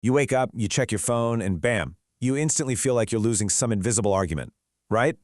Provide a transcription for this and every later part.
You wake up, you check your phone, and bam, you instantly feel like you're losing some invisible argument, right?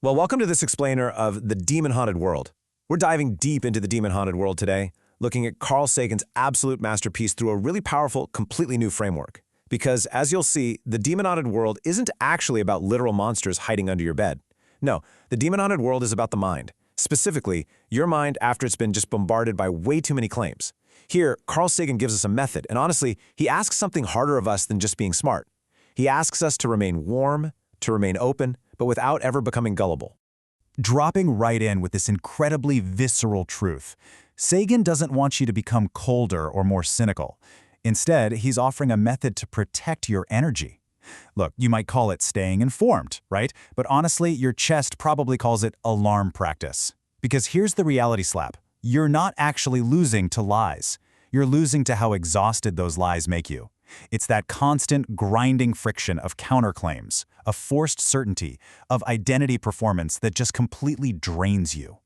Well, welcome to this explainer of the demon-haunted world. We're diving deep into the demon-haunted world today, looking at Carl Sagan's absolute masterpiece through a really powerful, completely new framework. Because, as you'll see, the demon-haunted world isn't actually about literal monsters hiding under your bed. No, the demon-haunted world is about the mind. Specifically, your mind after it's been just bombarded by way too many claims. Here, Carl Sagan gives us a method, and honestly, he asks something harder of us than just being smart. He asks us to remain warm, to remain open, but without ever becoming gullible. Dropping right in with this incredibly visceral truth. Sagan doesn't want you to become colder or more cynical. Instead, he's offering a method to protect your energy. Look, you might call it staying informed, right? But honestly, your chest probably calls it alarm practice. Because here's the reality slap. You're not actually losing to lies. You're losing to how exhausted those lies make you. It's that constant grinding friction of counterclaims, of forced certainty, of identity performance that just completely drains you.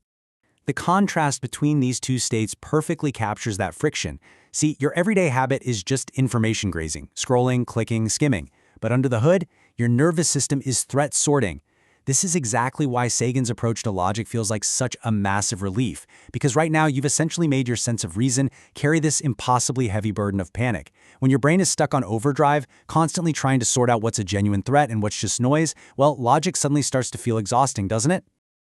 The contrast between these two states perfectly captures that friction. See, your everyday habit is just information grazing, scrolling, clicking, skimming. But under the hood, your nervous system is threat sorting. This is exactly why Sagan's approach to logic feels like such a massive relief, because right now you've essentially made your sense of reason carry this impossibly heavy burden of panic. When your brain is stuck on overdrive, constantly trying to sort out what's a genuine threat and what's just noise, well, logic suddenly starts to feel exhausting, doesn't it?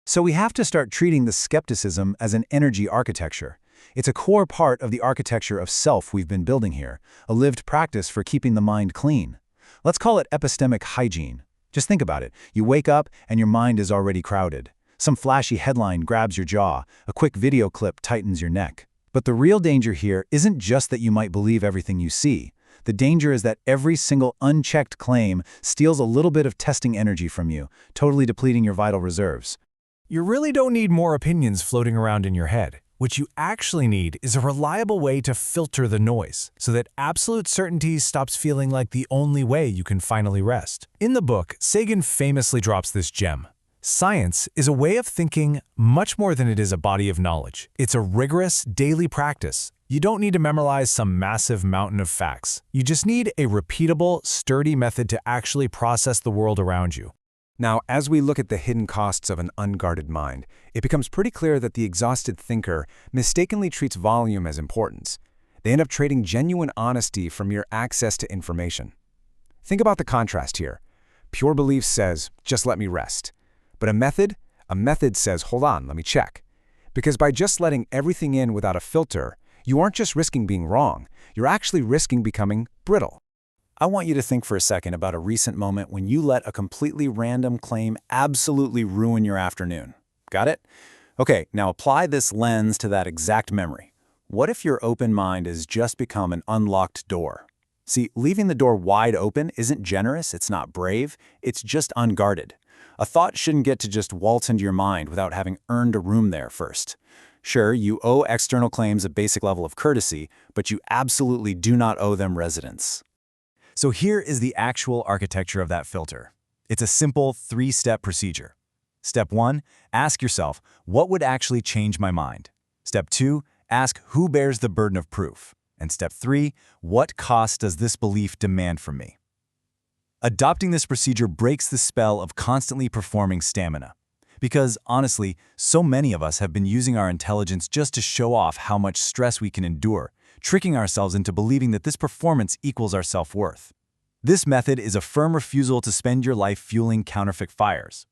So we have to start treating the skepticism as an energy architecture. It's a core part of the architecture of self we've been building here, a lived practice for keeping the mind clean. Let's call it epistemic hygiene. Just think about it. You wake up and your mind is already crowded. Some flashy headline grabs your jaw, a quick video clip tightens your neck. But the real danger here isn't just that you might believe everything you see. The danger is that every single unchecked claim steals a little bit of testing energy from you, totally depleting your vital reserves. You really don't need more opinions floating around in your head. What you actually need is a reliable way to filter the noise, so that absolute certainty stops feeling like the only way you can finally rest. In the book, Sagan famously drops this gem. Science is a way of thinking much more than it is a body of knowledge. It's a rigorous, daily practice. You don't need to memorize some massive mountain of facts. You just need a repeatable, sturdy method to actually process the world around you. Now, as we look at the hidden costs of an unguarded mind, it becomes pretty clear that the exhausted thinker mistakenly treats volume as importance. They end up trading genuine honesty for mere access to information. Think about the contrast here. Pure belief says, just let me rest. But a method says, hold on, let me check. Because by just letting everything in without a filter, you aren't just risking being wrong, you're actually risking becoming brittle. I want you to think for a second about a recent moment when you let a completely random claim absolutely ruin your afternoon. Got it? Okay, now apply this lens to that exact memory. What if your open mind has just become an unlocked door? See, leaving the door wide open isn't generous, it's not brave, it's just unguarded. A thought shouldn't get to just waltz into your mind without having earned a room there first. Sure, you owe external claims a basic level of courtesy, but you absolutely do not owe them residence. So here is the actual architecture of that filter. It's a simple three-step procedure. Step 1, ask yourself, what would actually change my mind? Step 2, ask who bears the burden of proof? And step 3, what cost does this belief demand from me? Adopting this procedure breaks the spell of constantly performing stamina. Because, honestly, so many of us have been using our intelligence just to show off how much stress we can endure, tricking ourselves into believing that this performance equals our self-worth. This method is a firm refusal to spend your life fueling counterfeit fires.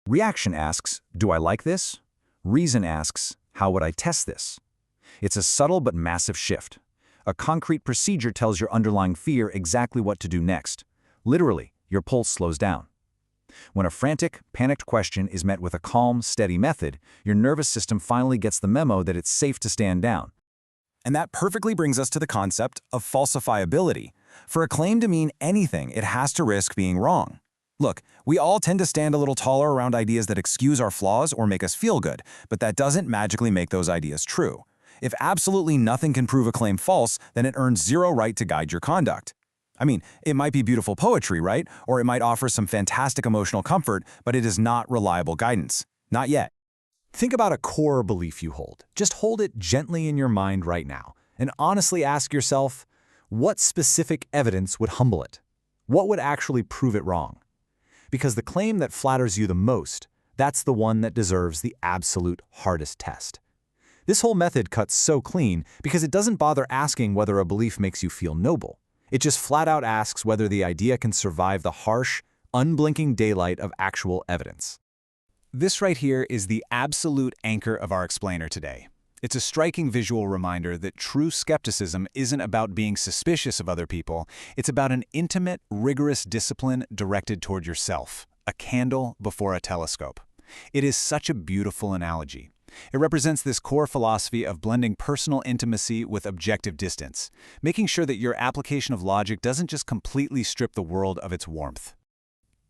Reaction asks, do I like this? Reason asks, how would I test this? It's a subtle but massive shift. A concrete procedure tells your underlying fear exactly what to do next. Literally, your pulse slows down. When a frantic, panicked question is met with a calm, steady method, your nervous system finally gets the memo that it's safe to stand down. And that perfectly brings us to the concept of falsifiability. For a claim to mean anything, it has to risk being wrong. Look, we all tend to stand a little taller around ideas that excuse our flaws or make us feel good, but that doesn't magically make those ideas true. If absolutely nothing can prove a claim false, then it earns zero right to guide your conduct. I mean, it might be beautiful poetry, right? Or it might offer some fantastic emotional comfort, but it is not reliable guidance. Not yet. Think about a core belief you hold. Just hold it gently in your mind right now, and honestly ask yourself, What specific evidence would humble it? What would actually prove it wrong? Because the claim that flatters you the most, that's the one that deserves the absolute hardest test. This whole method cuts so clean because it doesn't bother asking whether a belief makes you feel noble. It just flat out asks whether the idea can survive the harsh, unblinking daylight of actual evidence. This right here is the absolute anchor of our explainer today. It's a striking visual reminder that true skepticism isn't about being suspicious of other people. It's about an intimate, rigorous discipline directed toward yourself, a candle before a telescope. It is such a beautiful analogy. It represents this core philosophy of blending personal intimacy with objective distance, making sure that your application of logic doesn't just completely strip the world of its warmth.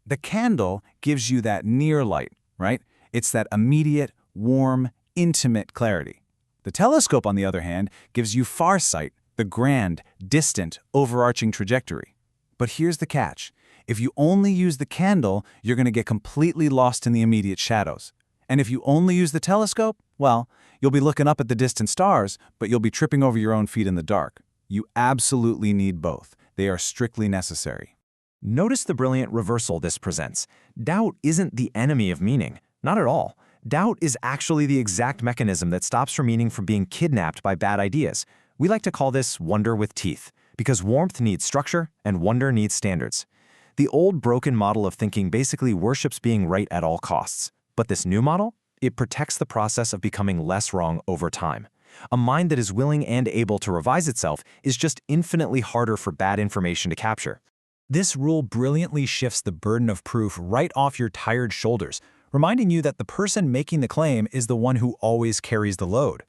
The candle gives you that near light, right? It's that immediate, warm, intimate clarity. The telescope, on the other hand, gives you far sight, the grand, distant, overarching trajectory. But here's the catch. If you only use the candle, you're going to get completely lost in the immediate shadows. And if you only use the telescope, well, you'll be looking up at the distant stars, but you'll be tripping over your own feet in the dark. You absolutely need both. They are strictly necessary. Notice the brilliant reversal this presents. Doubt isn't the enemy of meaning. Not at all. Doubt is actually the exact mechanism that stops your meaning from being kidnapped by bad ideas. We like to call this wonder with teeth, because warmth needs structure and wonder needs standards. The old broken model of thinking basically worships being right at all costs. But this new model? It protects the process of becoming less wrong over time. A mind that is willing and able to revise itself is just infinitely harder for bad information to capture. This rule brilliantly shifts the burden of proof right off your tired shoulders, reminding you that the person making the claim is the one who always carries the load.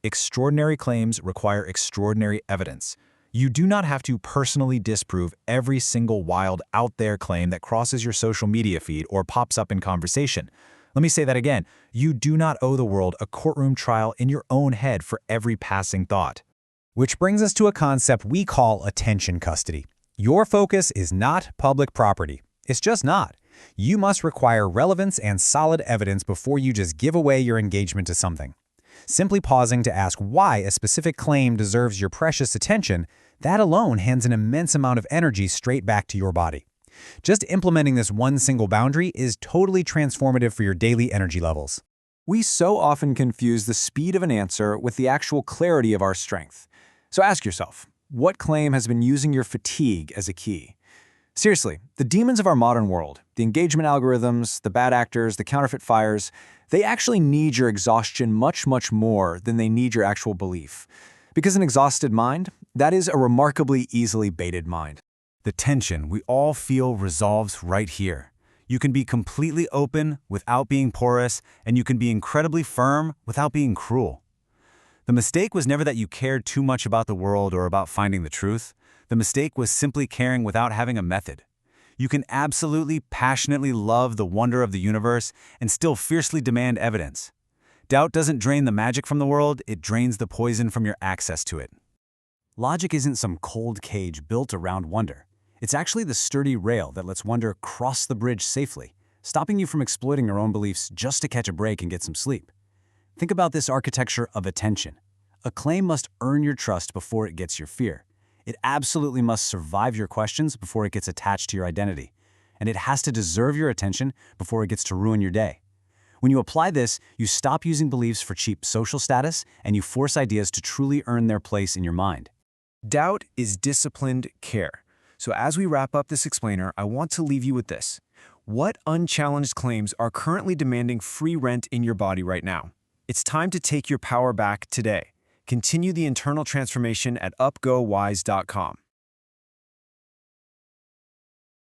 Extraordinary claims require extraordinary evidence. You do not have to personally disprove every single wild out-there claim that crosses your social media feed or pops up in conversation. Let me say that again. You do not owe the world a courtroom trial in your own head for every passing thought. Which brings us to a concept we call attention custody. Your focus is not public property. It's just not. You must require relevance and solid evidence before you just give away your engagement to something. Simply pausing to ask why a specific claim deserves your precious attention, that alone hands an immense amount of energy straight back to your body. Just implementing this one single boundary is totally transformative for your daily energy levels. We so often confuse the speed of an answer with the actual clarity of our strength. So ask yourself, what claim has been using your fatigue as a key? Seriously, the demons of our modern world, the engagement algorithms, the bad actors, the counterfeit fires, they actually need your exhaustion much, much more than they need your actual belief. Because an exhausted mind, that is a remarkably easily baited mind. The tension we all feel resolves right here. You can be completely open without being porous, and you can be incredibly firm without being cruel. The mistake was never that you cared too much about the world or about finding the truth. The mistake was simply caring without having a method. You can absolutely, passionately love the wonder of the universe and still fiercely demand evidence. Doubt doesn't drain the magic from the world, it drains the poison from your access to it. Logic isn't some cold cage built around wonder. It's actually the sturdy rail that lets wonder cross the bridge safely, stopping you from exploiting your own beliefs just to catch a break and get some sleep. Think about this architecture of attention. A claim must earn your trust before it gets your fear. It absolutely must survive your questions before it gets attached to your identity. And it has to deserve your attention before it gets to ruin your day. When you apply this, you stop using beliefs for cheap social status and you force ideas to truly earn their place in your mind. Doubt is disciplined care. So as we wrap up this explainer, I want to leave you with this. What unchallenged claims are currently demanding free rent in your body right now? It's time to take your power back today. Continue the internal transformation at upgowise.com.